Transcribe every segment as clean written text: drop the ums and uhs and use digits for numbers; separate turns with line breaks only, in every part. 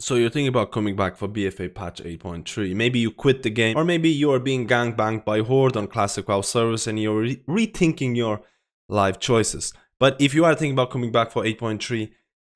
So you're thinking about coming back for BfA Patch 8.3. Maybe you quit the game, or maybe you are being gangbanged by Horde on Classic WoW servers and you're rethinking your life choices. But if you are thinking about coming back for 8.3,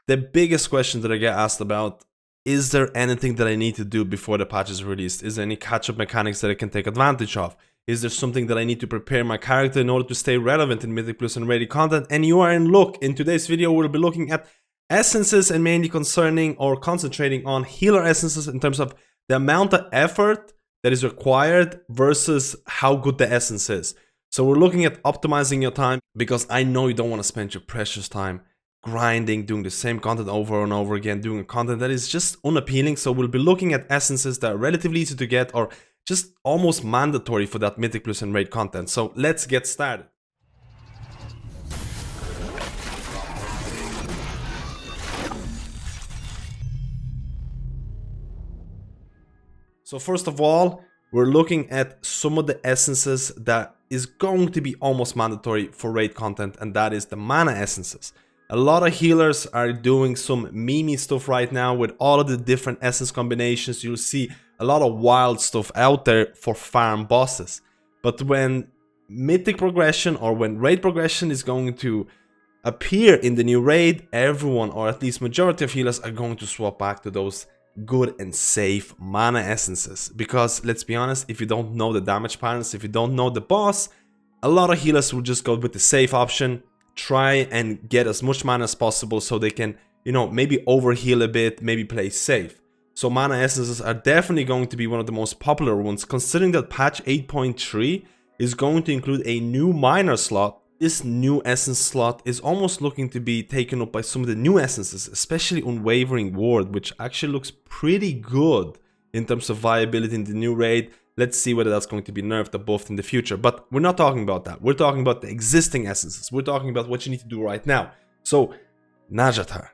the biggest question that I get asked about, is there anything that I need to do before the patch is released? Is there any catch-up mechanics that I can take advantage of? Is there something that I need to prepare my character in order to stay relevant in Mythic Plus and rated content? And you are in luck. In today's video, we'll be looking at essences and mainly concerning or concentrating on healer essences in terms of the amount of effort that is required versus how good the essence is. So we're looking at optimizing your time, because I know you don't want to spend your precious time grinding, doing the same content over and over again, doing content that is just unappealing. So we'll be looking at essences that are relatively easy to get or just almost mandatory for that Mythic Plus and raid content. So let's get started. So first of all, we're looking at some of the essences that is going to be almost mandatory for raid content, and that is the mana essences. A lot of healers are doing some memey stuff right now with all of the different essence combinations. You'll see a lot of wild stuff out there for farm bosses. But when mythic progression or when raid progression is going to appear in the new raid, everyone, or at least majority of healers, are going to swap back to those good and safe mana essences. Because let's be honest, if you don't know the damage patterns, if you don't know the boss, a lot of healers will just go with the safe option, try and get as much mana as possible so they can, you know, maybe overheal a bit, maybe play safe. So mana essences are definitely going to be one of the most popular ones, considering that patch 8.3 is going to include a new miner slot. This new essence slot is almost looking to be taken up by some of the new essences, especially Unwavering Ward, which actually looks pretty good in terms of viability in the new raid. Let's see whether that's going to be nerfed or buffed in the future. But we're not talking about that. We're talking about the existing essences. We're talking about what you need to do right now. So, Nazjatar.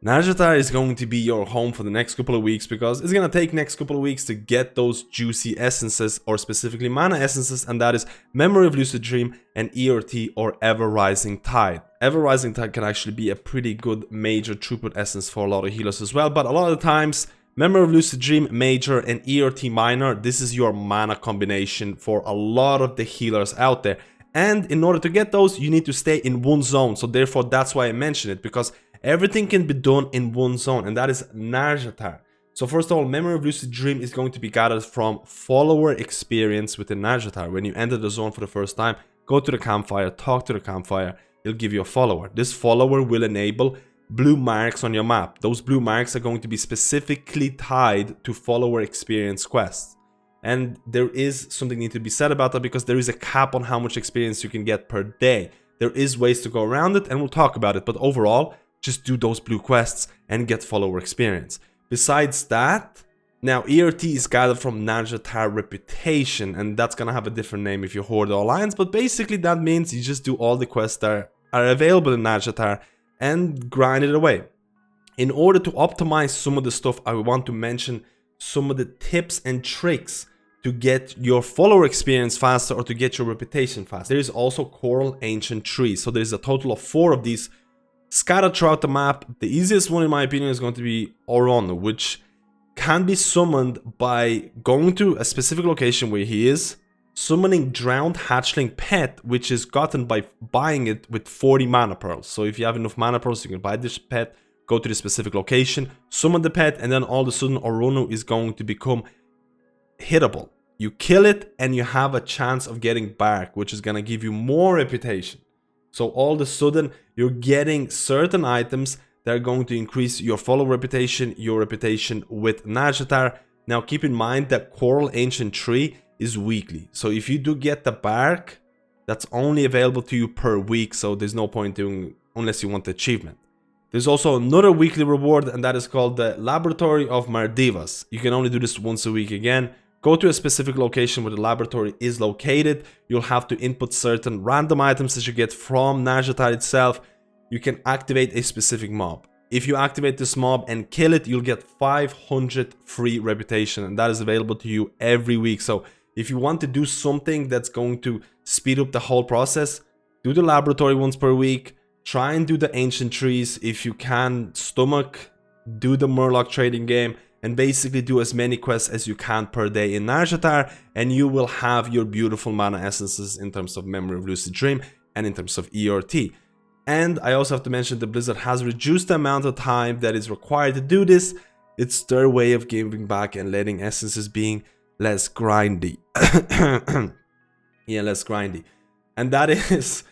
Nazjatar is going to be your home for the next couple of weeks, because it's going to take next couple of weeks to get those juicy essences, or specifically mana essences, and that is Memory of Lucid Dream and ERT, or Ever Rising Tide. Ever Rising Tide can actually be a pretty good major throughput essence for a lot of healers as well, but a lot of the times Memory of Lucid Dream Major and ERT Minor, this is your mana combination for a lot of the healers out there. And in order to get those, you need to stay in one zone, so therefore that's why I mentioned it, because everything can be done in one zone, and that is Nazjatar. So first of all, Memory of Lucid Dream is going to be gathered from follower experience within Nazjatar. When you enter the zone for the first time, go to the campfire, talk to the campfire, it'll give you a follower. This follower will enable blue marks on your map. Those blue marks are going to be specifically tied to follower experience quests. And there is something need to be said about that, because there is a cap on how much experience you can get per day. There is ways to go around it, and we'll talk about it, but overall, just do those blue quests and get follower experience. Besides that, now ERT is gathered from Nazjatar Reputation, and that's gonna have a different name if you Horde or Alliance, but basically that means you just do all the quests that are available in Nazjatar and grind it away. In order to optimize some of the stuff, I want to mention some of the tips and tricks to get your follower experience faster or to get your reputation faster. There is also Coral Ancient Trees, so there's a total of 4 of these scattered throughout the map. The easiest one in my opinion is going to be Oron, which can be summoned by going to a specific location where he is, summoning Drowned Hatchling Pet, which is gotten by buying it with 40 mana pearls. So if you have enough mana pearls, you can buy this pet, go to the specific location, summon the pet, and then all of a sudden Oronu is going to become hittable. You kill it and you have a chance of getting Bark, which is going to give you more reputation. So all of a sudden, you're getting certain items that are going to increase your follower reputation, your reputation with Nazjatar. Now keep in mind that Coral Ancient Tree is weekly. So if you do get the bark, that's only available to you per week. So there's no point doing unless you want the achievement. There's also another weekly reward, and that is called the Laboratory of Mardivas. You can only do this once a week again. Go to a specific location where the laboratory is located. You'll have to input certain random items that you get from Nazjatar itself. You can activate a specific mob. If you activate this mob and kill it, you'll get 500 free reputation, and that is available to you every week. So if you want to do something that's going to speed up the whole process, do the laboratory once per week. Try and do the ancient trees if you can stomach do the Murloc trading game, and basically do as many quests as you can per day in Nazjatar, and you will have your beautiful mana essences in terms of Memory of Lucid Dream and in terms of ERT. And I also have to mention that Blizzard has reduced the amount of time that is required to do this. It's their way of giving back and letting essences being less grindy. Yeah, less grindy. And that is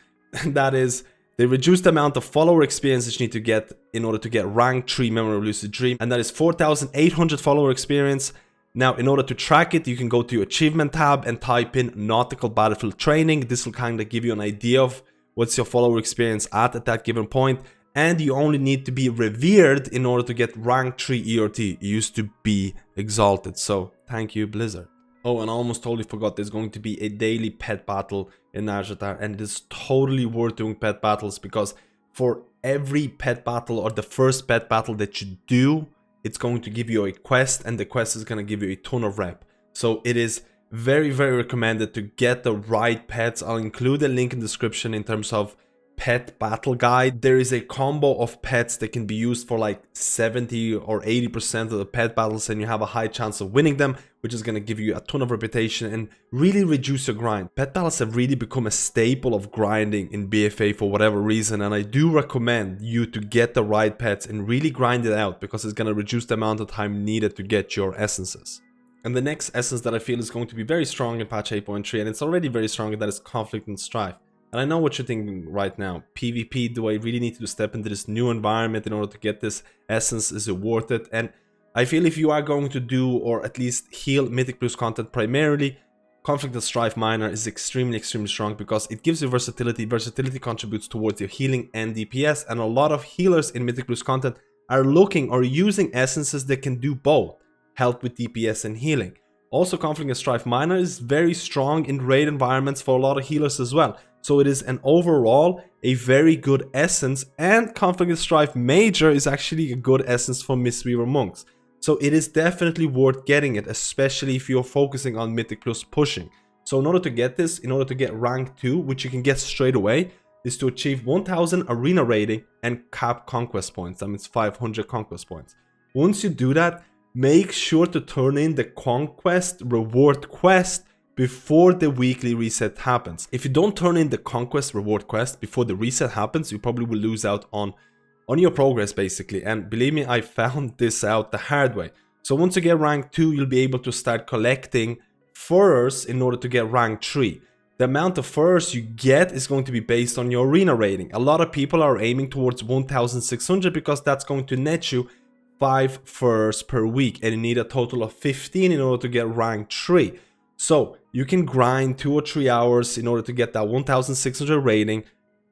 they reduced the amount of follower experience that you need to get in order to get rank 3 Memory of Lucid Dream, and that is 4,800 follower experience. Now, in order to track it, you can go to your achievement tab and type in Nautical Battlefield Training. This will kind of give you an idea of what's your follower experience at that given point, and you only need to be revered in order to get rank 3 ERT. It used to be exalted, so thank you, Blizzard. Oh, and I almost totally forgot, there's going to be a daily pet battle in Nazjatar, and it is totally worth doing pet battles, because for every pet battle or the first pet battle that you do, it's going to give you a quest, and the quest is going to give you a ton of rep. So it is very, very recommended to get the right pets. I'll include a link in the description in terms of pet battle guide. There is a combo of pets that can be used for like 70 or 80% of the pet battles, and you have a high chance of winning them, which is going to give you a ton of reputation and really reduce your grind. Pet battles have really become a staple of grinding in BfA for whatever reason, and I do recommend you to get the right pets and really grind it out, because it's going to reduce the amount of time needed to get your essences. And the next essence that I feel is going to be very strong in patch 8.3, and it's already very strong, and that is Conflict and Strife. And I know what you're thinking right now. PvP, do I really need to step into this new environment in order to get this essence? Is it worth it? And I feel if you are going to do, or at least heal Mythic Plus content primarily, Conflict and Strife Minor is extremely, extremely strong, because it gives you versatility. Versatility contributes towards your healing and DPS, and a lot of healers in Mythic Plus content are looking or using essences that can do both, help with DPS and healing. Also, Conflict and Strife Minor is very strong in raid environments for a lot of healers as well. So it is an overall a very good essence, and Conflict and Strife Major is actually a good essence for Mistweaver monks. So it is definitely worth getting it, especially if you're focusing on Mythic Plus pushing. So in order to get this, in order to get rank 2, which you can get straight away, is to achieve 1000 arena rating and cap conquest points. That means 500 conquest points. Once you do that, make sure to turn in the conquest reward quest before the weekly reset happens. If you don't turn in the conquest reward quest before the reset happens, you probably will lose out on your progress basically. And believe me, I found this out the hard way. So once you get rank 2, you'll be able to start collecting furs in order to get rank 3. The amount of furs you get is going to be based on your arena rating. A lot of people are aiming towards 1600, because that's going to net you 5 furs per week, and you need a total of 15 in order to get rank 3. So you can grind 2 or 3 hours in order to get that 1600 rating,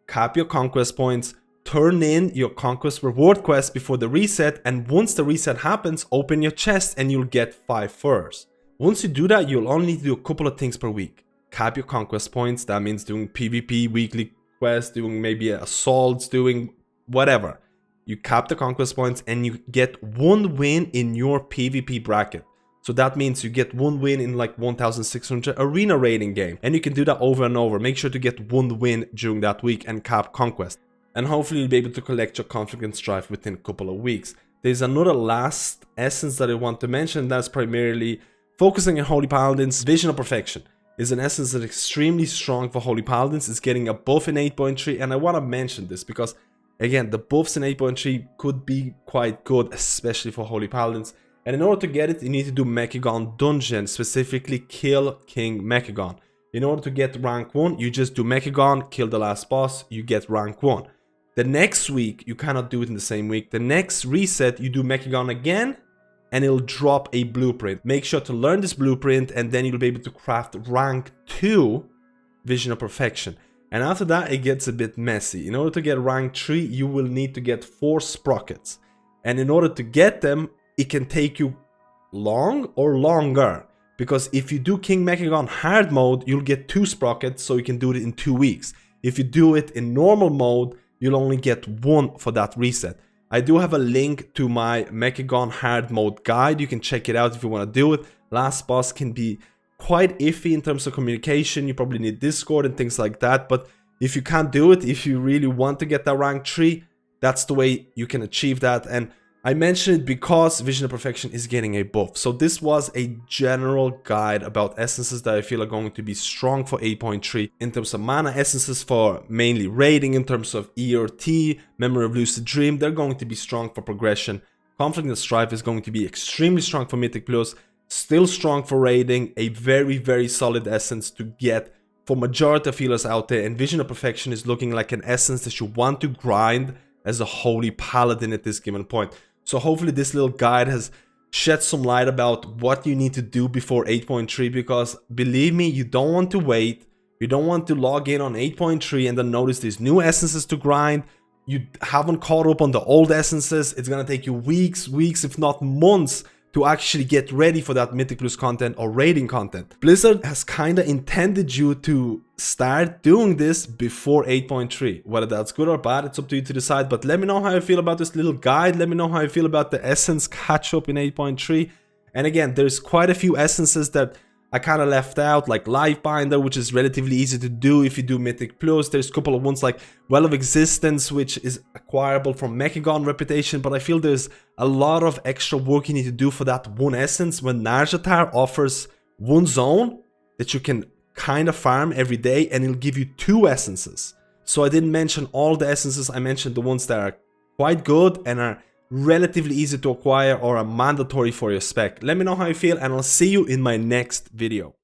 cap your conquest points, turn in your conquest reward quest before the reset, and once the reset happens, open your chest and you'll get 5 furs. Once you do that, you'll only need to do a couple of things per week. Cap your conquest points, that means doing PvP weekly quests, doing maybe assaults, doing whatever. You cap the conquest points and you get 1 win in your PvP bracket. So that means you get 1 win in like 1600 arena rating game. And you can do that over and over. Make sure to get 1 win during that week and cap conquest. And hopefully you'll be able to collect your Conflict and Strife within a couple of weeks. There's another last essence that I want to mention, that's primarily focusing on Holy Paladins. Vision of Perfection is an essence that is extremely strong for Holy Paladins. It's getting a buff in 8.3, and I want to mention this because, again, the buffs in 8.3 could be quite good, especially for Holy Paladins. And in order to get it, you need to do Mechagon Dungeon, specifically kill King Mechagon. In order to get rank 1, you just do Mechagon, kill the last boss, you get rank 1. The next week, you cannot do it in the same week. The next reset, you do Mechagon again, and it'll drop a blueprint. Make sure to learn this blueprint, and then you'll be able to craft rank 2 Vision of Perfection. And after that, it gets a bit messy. In order to get rank 3, you will need to get 4 sprockets. And in order to get them, it can take you long or longer. Because if you do King Mechagon hard mode, you'll get 2 sprockets, so you can do it in 2 weeks. If you do it in normal mode, you'll only get 1 for that reset. I do have a link to my Mechagon hard mode guide. You can check it out if you want to do it. Last boss can be quite iffy in terms of communication. You probably need Discord and things like that. But if you can't do it, if you really want to get that rank 3, that's the way you can achieve that. And I mentioned it because Vision of Perfection is getting a buff. So this was a general guide about essences that I feel are going to be strong for 8.3 in terms of mana essences for mainly raiding, in terms of ERT, Memory of Lucid Dream. They're going to be strong for progression. Conflict and Strife is going to be extremely strong for Mythic Plus, still strong for raiding, a very, very solid essence to get for majority of healers out there. And Vision of Perfection is looking like an essence that you want to grind as a holy paladin at this given point. So hopefully this little guide has shed some light about what you need to do before 8.3, because believe me, you don't want to wait. You don't want to log in on 8.3 and then notice these new essences to grind. You haven't caught up on the old essences. It's gonna take you weeks, if not months, to actually get ready for that Mythic Plus content or raiding content. Blizzard has kinda intended you to start doing this before 8.3. Whether that's good or bad, it's up to you to decide, but let me know how you feel about this little guide. Let me know how you feel about the essence catch up in 8.3. And again, there's quite a few essences that I kind of left out, like Lifebinder, which is relatively easy to do if you do Mythic Plus. There's a couple of ones like Well of Existence, which is acquirable from Mechagon Reputation, but I feel there's a lot of extra work you need to do for that one essence when Narjatar offers one zone that you can kind of farm every day, and it'll give you 2 essences. So I didn't mention all the essences, I mentioned the ones that are quite good and are relatively easy to acquire or are mandatory for your spec. Let me know how you feel, and I'll see you in my next video.